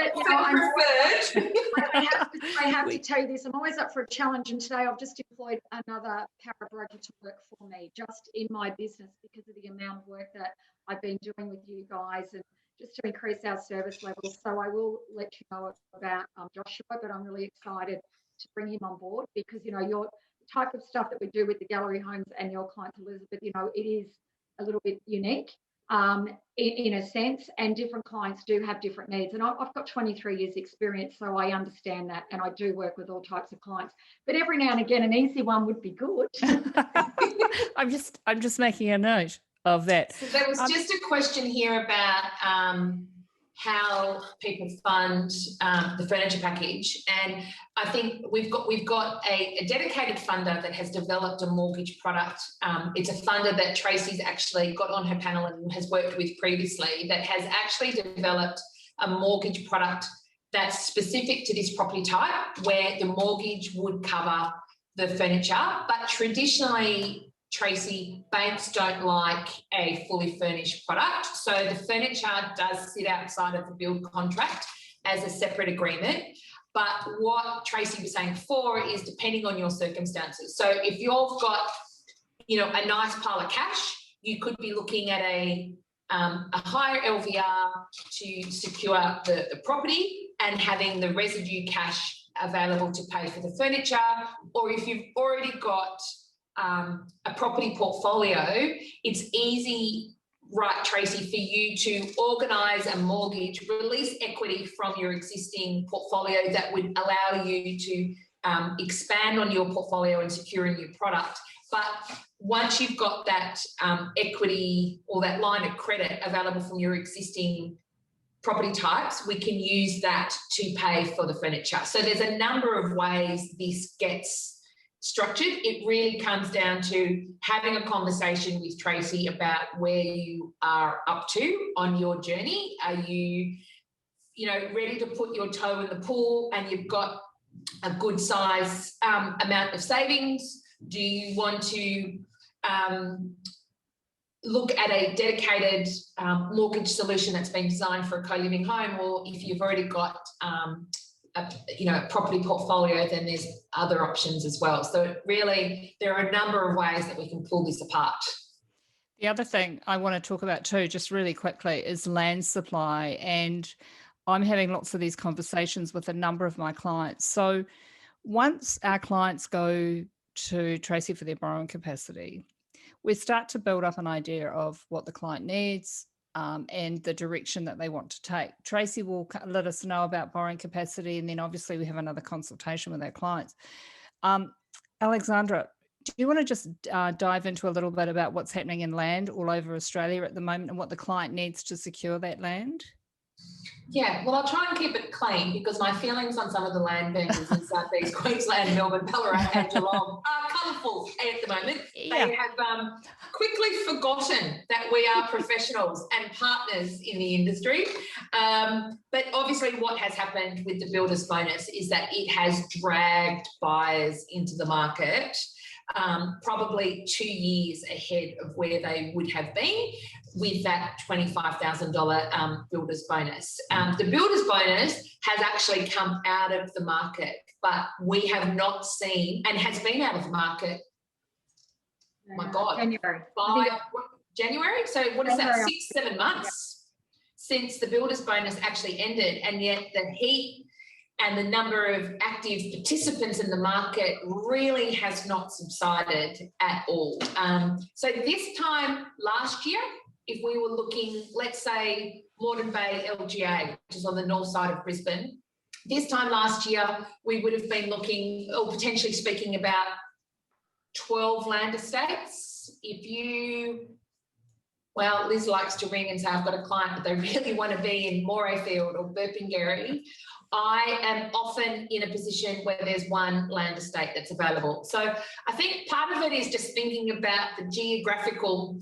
have to tell you this. I'm always up for a challenge, and today I've just employed another para broker to work for me, just in my business because of the amount of work that I've been doing with you guys, and just to increase our service levels. So I will let you know about Joshua, but I'm really excited to bring him on board because your type of stuff that we do with the Gallery Homes and your clients, Elizabeth, it is a little bit unique in a sense, and different clients do have different needs. And I've got 23 years experience, so I understand that, and I do work with all types of clients. But every now and again, an easy one would be good. I'm just making a note of that. So there was just a question here about how people fund the furniture package, and I think we've got a dedicated funder that has developed a mortgage product. It's a funder that Tracy's actually got on her panel and has worked with previously that has actually developed a mortgage product that's specific to this property type where the mortgage would cover the furniture, but traditionally Tracy, banks don't like a fully furnished product. So the furniture does sit outside of the build contract as a separate agreement. But what Tracy was saying before is depending on your circumstances. So if you've got, a nice pile of cash, you could be looking at a higher LVR to secure the property and having the residue cash available to pay for the furniture. Or if you've already got a property portfolio, it's easy, right, Tracy, for you to organise a mortgage, release equity from your existing portfolio that would allow you to expand on your portfolio and secure a new product. But once you've got that equity or that line of credit available from your existing property types, we can use that to pay for the furniture. So there's a number of ways this gets structured. It really comes down to having a conversation with Tracy about where you are up to on your journey. Are you, ready to put your toe in the pool and you've got a good size amount of savings? Do you want to look at a dedicated mortgage solution that's been designed for a co-living home? Or if you've already got a property portfolio, then there's other options as well. So really, there are a number of ways that we can pull this apart. The other thing I want to talk about too, just really quickly, is land supply. And I'm having lots of these conversations with a number of my clients. So once our clients go to Tracy for their borrowing capacity, we start to build up an idea of what the client needs and the direction that they want to take. Tracy will let us know about borrowing capacity, and then obviously we have another consultation with our clients. Alexandra, do you want to just dive into a little bit about what's happening in land all over Australia at the moment and what the client needs to secure that land? Yeah, well, I'll try and keep it clean because my feelings on some of the land vendors in South East Queensland, Melbourne, Ballarat and Geelong are colourful at the moment. Yeah. They have quickly forgotten that we are professionals and partners in the industry. But obviously what has happened with the builder's bonus is that it has dragged buyers into the market probably 2 years ahead of where they would have been with that $25,000 builder's bonus. The builder's bonus has actually come out of the market, but we have not seen, and has been out of the market, my God, January? So what is that, 6-7 months since the builder's bonus actually ended, and yet the heat and the number of active participants in the market really has not subsided at all. So this time last year, if we were looking, let's say, Moreton Bay LGA, which is on the north side of Brisbane, this time last year, we would have been looking, or potentially speaking, about 12 land estates. Well, Liz likes to ring and say, I've got a client, but they really want to be in Morayfield or Burpengary. I am often in a position where there's one land estate that's available. So I think part of it is just thinking about the geographical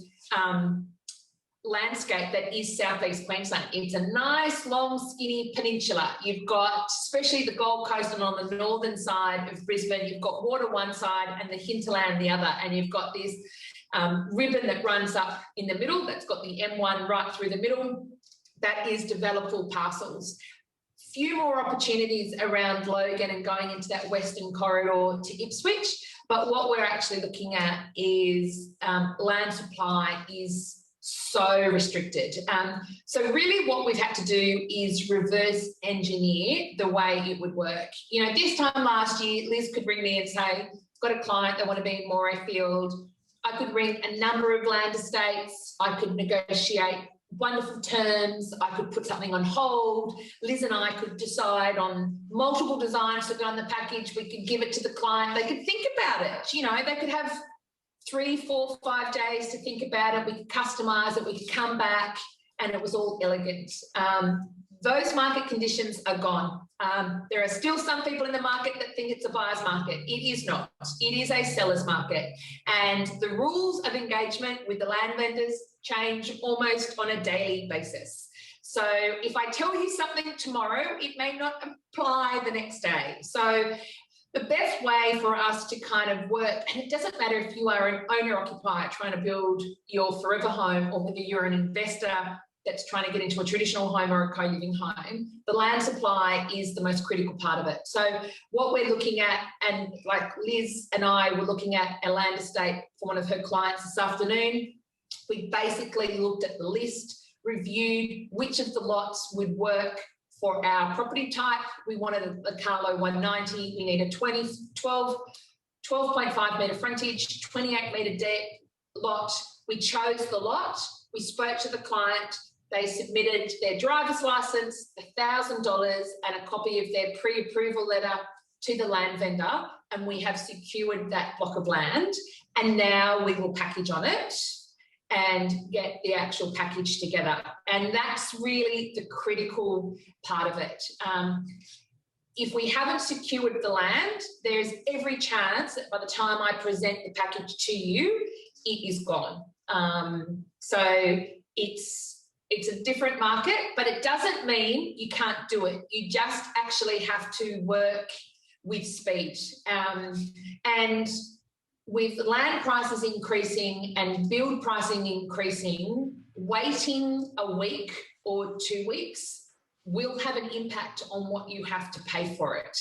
landscape that is southeast Queensland. It's a nice, long, skinny peninsula. You've got, especially the Gold Coast and on the northern side of Brisbane, you've got water one side and the hinterland the other, and you've got this ribbon that runs up in the middle that's got the M1 right through the middle. That is developable parcels. Few more opportunities around Logan and going into that western corridor to Ipswich, but what we're actually looking at is land supply is so restricted. So really what we've had to do is reverse engineer the way it would work. This time last year, Liz could ring me and say, I've got a client, they want to be in Morayfield. I could ring a number of land estates. I could negotiate wonderful terms. I could put something on hold. Liz and I could decide on multiple designs to go on the package. We could give it to the client. They could think about it. They could have 3, 4, 5 days to think about it. We could customise it. We could come back, and it was all elegant. Those market conditions are gone. There are still some people in the market that think it's a buyer's market. It is not. It is a seller's market. And the rules of engagement with the land vendors change almost on a daily basis. So if I tell you something tomorrow, it may not apply the next day. So the best way for us to kind of work, and it doesn't matter if you are an owner-occupier trying to build your forever home, or whether you're an investor that's trying to get into a traditional home or a co-living home, the land supply is the most critical part of it. So what we're looking at, and like Liz and I were looking at a land estate for one of her clients this afternoon, we basically looked at the list, reviewed which of the lots would work for our property type. We wanted a Carlo 190, we needed 12.5 metre frontage, 28 metre depth lot. We chose the lot, we spoke to the client, they submitted their driver's licence, $1,000 and a copy of their pre-approval letter to the land vendor, and we have secured that block of land, and now we will package on it and get the actual package together. And that's really the critical part of it. If we haven't secured the land, there's every chance that by the time I present the package to you, it is gone. So it's a different market, but it doesn't mean you can't do it. You just actually have to work with speed. And with land prices increasing and build pricing increasing, waiting a week or 2 weeks will have an impact on what you have to pay for it.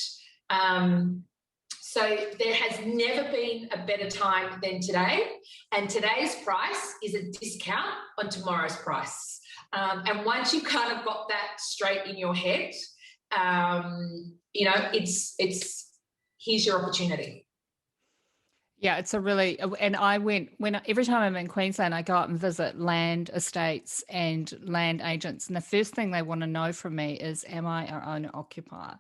So there has never been a better time than today, and today's price is a discount on tomorrow's price. And once you kind of got that straight in your head, you know, it's here's your opportunity. Yeah, it's a really, and every time I'm in Queensland, I go out and visit land estates and land agents. And the first thing they want to know from me is, am I an owner occupier?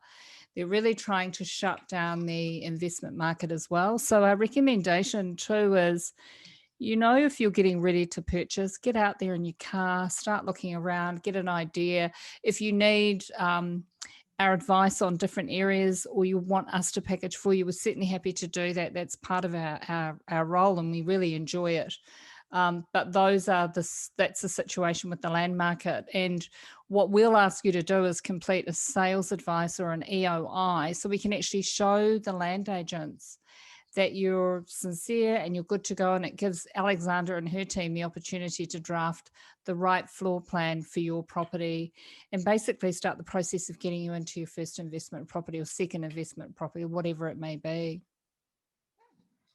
They're really trying to shut down the investment market as well. So our recommendation too is, you know, if you're getting ready to purchase, get out there in your car, start looking around, get an idea. If you need our advice on different areas, or you want us to package for you, we're certainly happy to do that. That's part of our role, and we really enjoy it. But that's the situation with the land market. And what we'll ask you to do is complete a sales advice or an EOI, so we can actually show the land agents that you're sincere and you're good to go. And it gives Alexandra and her team the opportunity to draft the right floor plan for your property and basically start the process of getting you into your first investment property or second investment property, or whatever it may be.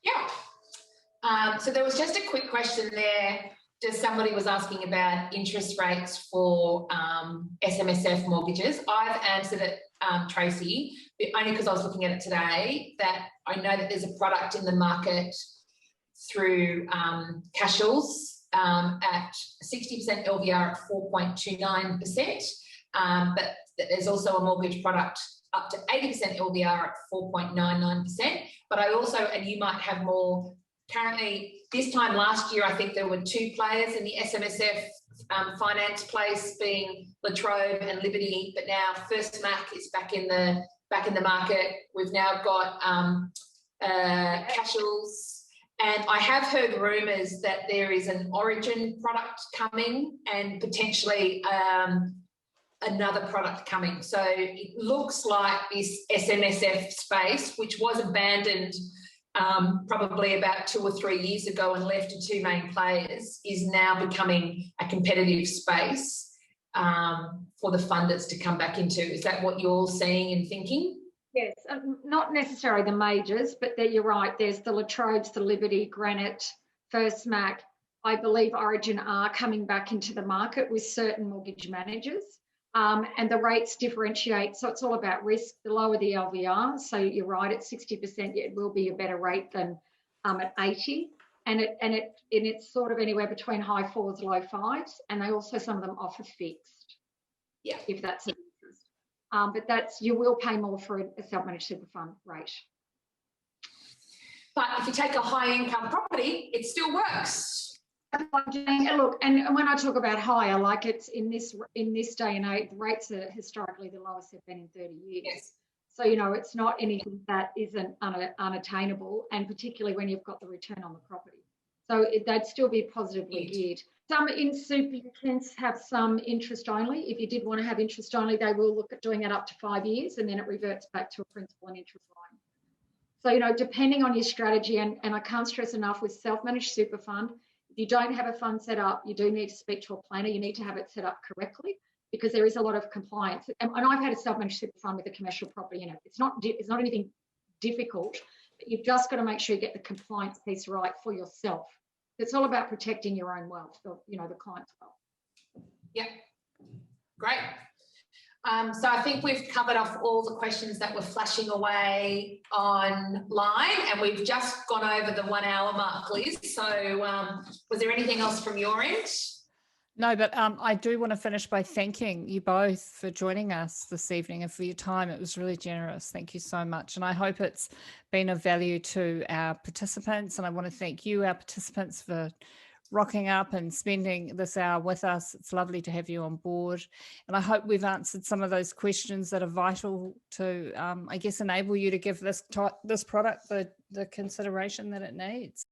Yeah. So there was just a quick question there. Just somebody was asking about interest rates for SMSF mortgages. I've answered it, Tracy, only because I was looking at it today, that I know that there's a product in the market through Cashels at 60% LVR at 4.29%, but there's also a mortgage product up to 80% LVR at 4.99%. But I also, and you might have more, currently this time last year, I think there were 2 players in the SMSF finance place, being La Trobe and Liberty, but now First Mac is back in the market. We've now got Cashels, and I have heard rumours that there is an Origin product coming and potentially another product coming. So it looks like this SMSF space, which was abandoned probably about 2 or 3 years ago and left to 2 main players, is now becoming a competitive space for the funders to come back into. Is that what you're seeing and thinking? Yes, not necessarily the majors, but you're right. There's the La Trobes, the Liberty, Granite, First Mac. I believe Origin are coming back into the market with certain mortgage managers. And the rates differentiate, so it's all about risk. The lower the LVR, so you're right, at 60%, it will be a better rate than at 80, and it's sort of anywhere between high 4s, low 5s, and they also, some of them offer fixed. Yeah, if that's of interest. But that's, you will pay more for a self-managed super fund rate. But if you take a high income property, it still works. And look, and when I talk about higher, like it's in this day and age, the rates are historically the lowest they've been in 30 years. Yes. So, you know, it's not anything that isn't unattainable, and particularly when you've got the return on the property. So they'd still be positively geared. Some in super, you can have some interest only. If you did want to have interest only, they will look at doing it up to 5 years, and then it reverts back to a principal and interest line. So, you know, depending on your strategy, and I can't stress enough with self-managed super fund, if you don't have a fund set up, you do need to speak to a planner. You need to have it set up correctly, because there is a lot of compliance. And I've had a self-managed super fund with a commercial property in it. It's not anything difficult, but you've just got to make sure you get the compliance piece right for yourself. It's all about protecting your own wealth, you know, the client's wealth. Yep, great. So I think we've covered off all the questions that were flashing away online, and we've just gone over the 1 hour mark, Liz. So was there anything else from your end? No, but I do want to finish by thanking you both for joining us this evening and for your time. It was really generous. Thank you so much. And I hope it's been of value to our participants. And I want to thank you, our participants, for rocking up and spending this hour with us. It's lovely to have you on board. And I hope we've answered some of those questions that are vital to, I guess, enable you to give this product the consideration that it needs.